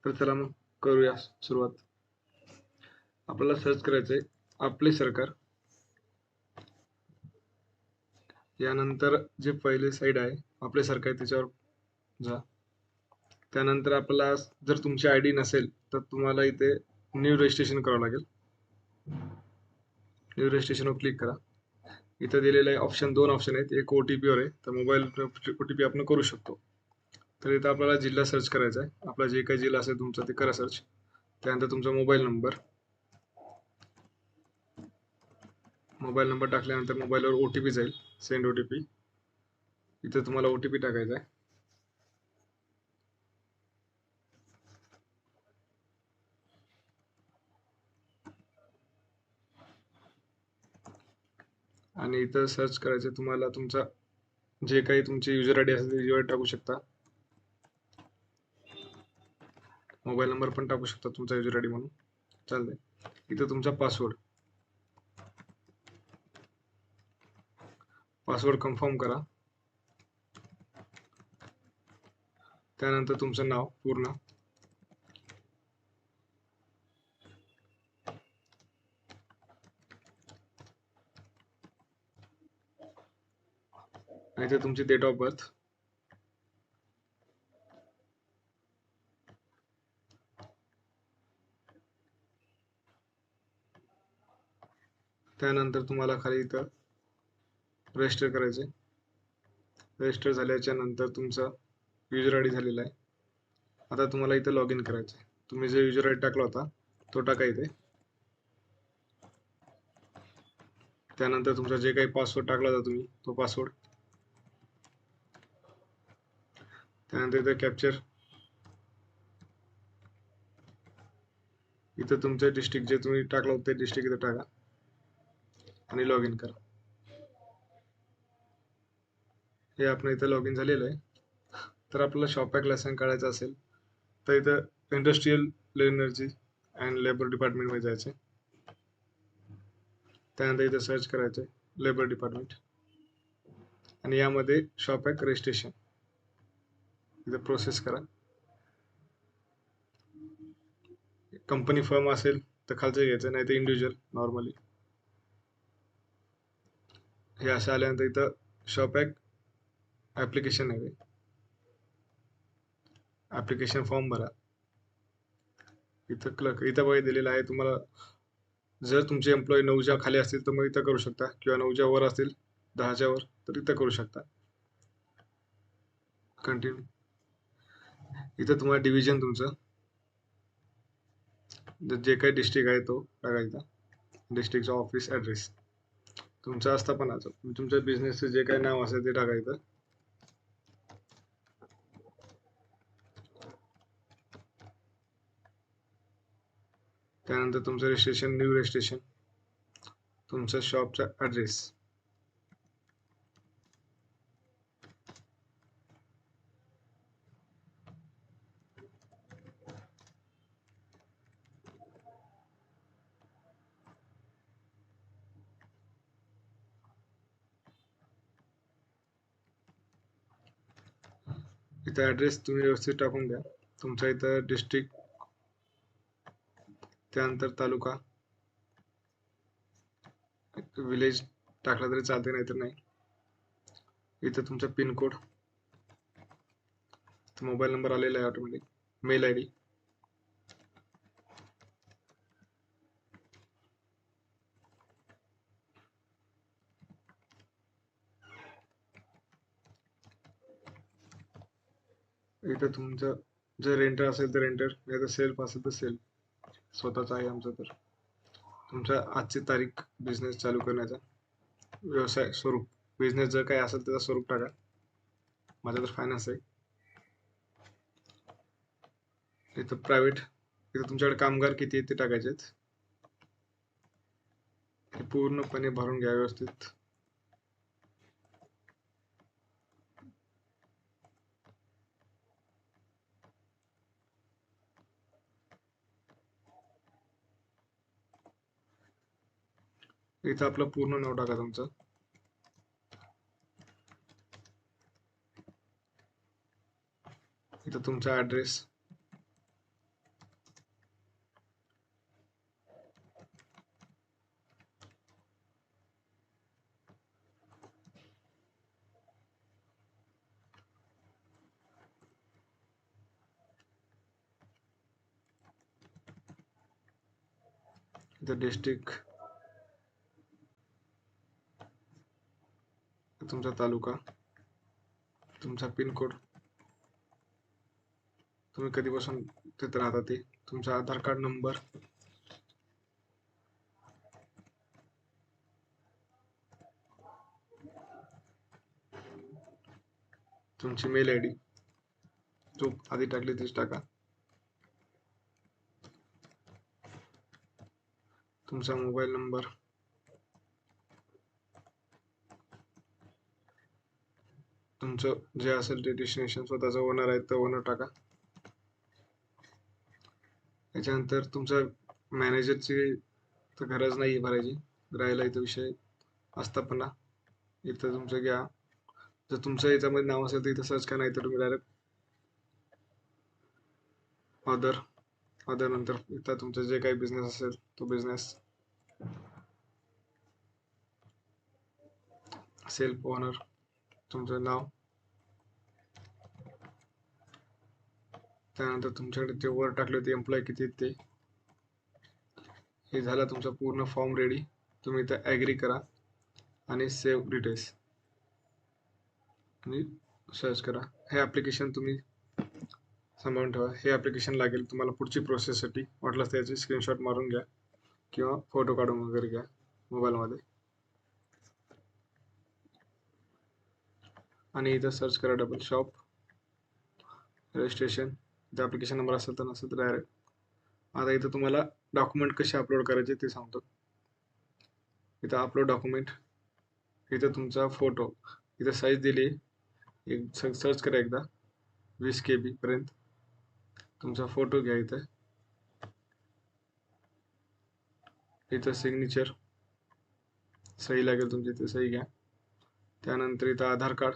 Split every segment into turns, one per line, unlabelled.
तर चला मग करूया सुरुवात. आपल्याला सर्च करायचंय आपले सरकार. यानंतर जे पहिले साईड आहे आपले सरकार त्याच्यावर जा. त्यानंतर आपल्याला जर तुमची आयडी नसेल तर तुम्हाला इथे न्यू रजिस्ट्रेशन करावं लागेल. न्यू रजिस्ट्रेशनवर क्लिक करा. इथं दिलेलं आहे ऑप्शन, 2 ऑप्शन आहेत. एक OTP वर आहे, तर मोबाईल OTP आपण करू शकतो. तर इथं आपल्याला जिल्हा सर्च करायचा आहे. आपला जे काही जिल्हा असेल तुमचा ते करा सर्च. त्यानंतर तुमचा मोबाईल नंबर टाकल्यानंतर मोबाईलवर OTP जाईल, सेंड OTP. इथं तुम्हाला OTP टाकायचा आहे. आणि इथं सर्च करायचं तुम्हाला तुमचा जे काही तुमची युजर आयडी असेल ते युजर टाकू शकता. मोबाईल नंबर पण टाकू शकता तुमचा युजर आयडी म्हणून चालतंय. इथं तुमचा पासवर्ड कन्फर्म करा. त्यानंतर तुमचं नाव पूर्ण, आणि इथे तुमची डेट ऑफ बर्थ, त्यानंतर तुम्हाला खाली इथं रजिस्टर करायचे. रजिस्टर झाल्याच्या नंतर तुमचा युजर आयडी झालेला आहे. आता तुम्हाला इथं लॉग इन करायचं आहे. तुम्ही जो युजर आयडी टाकला होता तो टाका इथे. त्यानंतर तुमचा जे काही पासवर्ड टाकला होता तुम्ही तो पासवर्ड, त्यानंतर इथं कॅप्चर, इथं तुमचं डिस्ट्रिक्ट जे तुम्ही टाकलं होतं ते डिस्ट्रिक्ट इथं टाका आणि लॉग इन करा. हे आपण इथं लॉग इन झालेलं आहे. तर आपल्याला शॉपॅक लायसन काढायचं असेल तर इथं इंडस्ट्रीयल एनर्जी अँड लेबर डिपार्टमेंटमध्ये जायचं. त्यानंतर इथं सर्च करायचं लेबर डिपार्टमेंट आणि यामध्ये शॉपॅक रजिस्ट्रेशन इथं प्रोसेस करा. कंपनी फर्म असेल तर खालचं घ्यायचं, नाही तर इंडिव्हिज्युअल नॉर्मली. हे असं आल्यानंतर इथं शॉपॅक ॲप्लिकेशन आहे, ॲप्लिकेशन फॉर्म भरा. इथं बघा दिलेलं आहे तुम्हाला. जर तुमचे एम्प्लॉई 9च्या खाली असतील तर मग इथं करू शकता, किंवा 9च्या वर असतील 10च्या वर तर इथं करू शकता. कंटिन्यू. इथं तुम्हाला डिव्हिजन तुमचं जे काही डिस्ट्रिक्ट आहे तो टाकायचा. डिस्ट्रिक्टचा ऑफिस ॲड्रेस, तुमचा आस्थापनाचं तुमच्या बिझनेसचं जे काही नाव असेल ते टाकायचं. त्यानंतर तुमचं रजिस्ट्रेशन, न्यू रजिस्ट्रेशन, तुमचा शॉपचा ॲड्रेस, इथं ॲड्रेस तुम्ही व्यवस्थित टाकून द्या. तुमचा इथं डिस्ट्रिक्ट, त्यानंतर तालुका, विलेज टाकला तरी चालते, नाहीतर नाही. इथं तुमचा पिनकोड, मोबाईल नंबर आलेला आहे ऑटोमॅटिक, मेल आय डी, इथं तुमचं जर रेंटर असेल तर रेंटर, नाही तर सेल्फ असेल तर सेल्फ. स्वतःच आहे आमचं तर. तुमच्या आजची तारीख, बिझनेस चालू करण्याचा व्यवसाय स्वरूप, बिझनेस जर काही असेल त्याचं स्वरूप टाका. माझा तर फायनान्स आहे. इथं प्रायव्हेट, इथं तुमच्याकडे कामगार किती आहेत ते टाकायचे आहेत. हे पूर्णपणे भरून घ्या व्यवस्थित. इथं आपलं पूर्ण नाव टाका तुमचं. इथं तुमचा ॲड्रेस, इथं डिस्ट्रिक्ट, तुमचा तालुका, तुमचा पिनकोड, तुम्ही कधीपासून तिथे राहता ते, तुमचा आधार कार्ड नंबर, तुमची मेल आय डी जो आधी टाकली तीच टाका, तुमचा मोबाईल नंबर, तुमचं जे असेल ते डेस्टिनेशन स्वतःचा ओनर आहे तर ओनर टाका. त्याच्यानंतर तुमचं मॅनेजरची तर गरज नाही भरायची, राहिला इथं विषय आस्थापना इथं तुमचं घ्या. जर तुमचं याच्यामध्ये नाव असेल तर इथं सर्च करा, नाही तर तुम्ही डायरेक्ट अदर नंतर इथं तुमचं जे काही बिझनेस असेल तो बिझनेस, सेल्फ ओनर, तुमचं नाव, त्यानंतर तुमच्याकडे जे वर टाकले होते एम्प्लॉय किती आहेत ते. हे झालं तुमचा पूर्ण फॉर्म रेडी. तुम्ही इथं ॲग्री करा आणि सेव्ह डिटेल्स आणि सर्च करा. हे ॲप्लिकेशन तुम्ही सांभाळून ठेवा. हे ॲप्लिकेशन लागेल तुम्हाला पुढची प्रोसेससाठी. वाटल्यास त्याची स्क्रीनशॉट मारून घ्या किंवा फोटो काढून वगैरे घ्या मोबाईलमध्ये आणि इथं सर्च करा डबल शॉप रजिस्ट्रेशन. इथं ॲप्लिकेशन नंबर असेल तर नसेल तर डायरेक्ट. आता इथं तुम्हाला डॉक्युमेंट कसे अपलोड करायचे ते सांगतो. इथं अपलोड डॉक्युमेंट, इथं तुमचा फोटो, इथं साईज दिली, एक सर्च करा एकदा 20 KB पर्यंत. तुमचा फोटो घ्या, इथं सिग्नेचर सही लागेल तुमची, इथे सही घ्या. त्यानंतर इथं आधार कार्ड,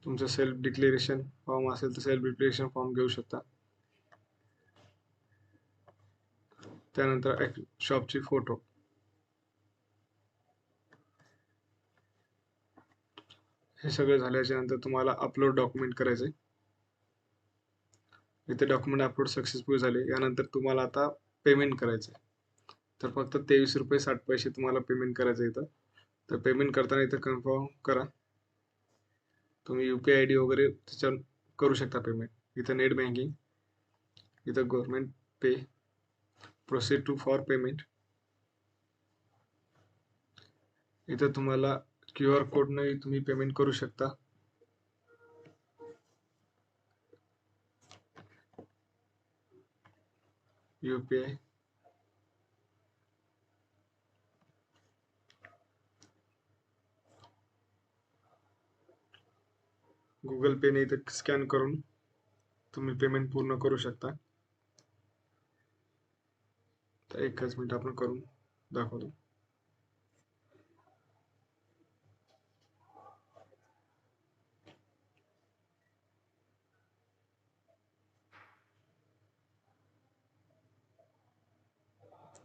तुमचं सेल्फ डिक्लेरेशन फॉर्म असेल तर सेल्फ डिक्लेरेशन फॉर्म घेऊ शकता. त्यानंतर शॉपची फोटो, हे सगळं झाल्याच्या नंतर तुम्हाला अपलोड डॉक्युमेंट करायचे. इथे डॉक्युमेंट अपलोड सक्सेसफुल झाले. यानंतर तुम्हाला आता पेमेंट करायचं आहे. तर फक्त 23 रुपये 60 पैसे तुम्हाला पेमेंट करायचं आहे इथं. तर पेमेंट करताना इथं कन्फर्म करा. तुम्ही UPI ID वगैरे त्याच्यावर करू शकता पेमेंट. इथं नेट बँकिंग, इथं government pay, proceed to for payment. इथं तुम्हाला QR कोडने तुम्ही पेमेंट करू शकता. UPI, गुगल पेने इथं स्कॅन करून तुम्ही पेमेंट पूर्ण करू शकता. तर एकच मिनिट आपण करून दाखवतो.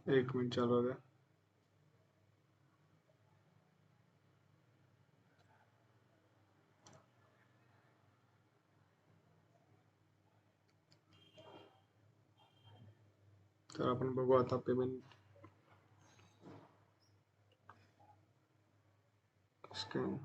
एक मिनिट चालू द्या. तर आपण बघू आता पेमेंट स्कॅन.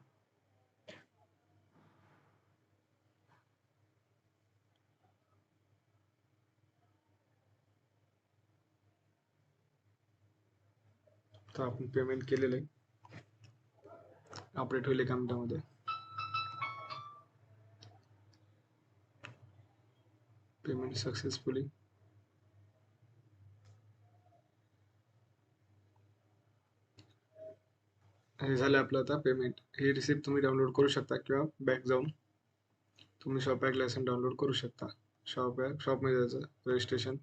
तर आपण पेमेंट केलेलं आहे. अपडेट होईल एका मिनिटामध्ये. Payment successfully. हे झालं आपलं आता पेमेंट. ही रिसिप्ट तुम्ही डाउनलोड करू शकता किंवा बॅक जाऊन तुम्ही शॉप ॲक लायसन डाउनलोड करू शकता. शॉपमध्ये जायचं, रजिस्ट्रेशन,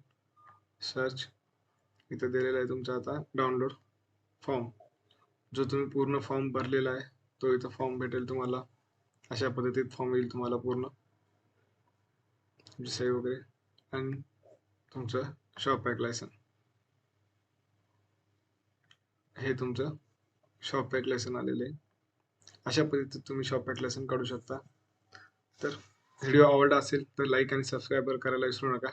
सर्च, इथं दिलेला आहे तुमचा आता डाउनलोड फॉर्म. जो तुम्ही पूर्ण फॉर्म भरलेला आहे तो इथं फॉर्म भेटेल तुम्हाला. अशा पद्धतीत फॉर्म येईल तुम्हाला पूर्ण, सही वगैरे आणि तुमचं शॉप ॲक लायसन. हे तुमचं शॉप ॲक लायसन आलेलं आहे. अशा पद्धतीत तुम्ही शॉप ॲक लायसन काढू शकता. तर व्हिडिओ आवडला असेल तर लाईक आणि सबस्क्राईब करायला विसरू नका.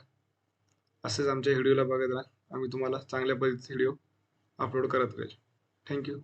असेच आमच्या व्हिडिओला बघत राहा. आम्ही तुम्हाला चांगल्या पद्धतीचे व्हिडिओ अपलोड करत राहील. Thank you.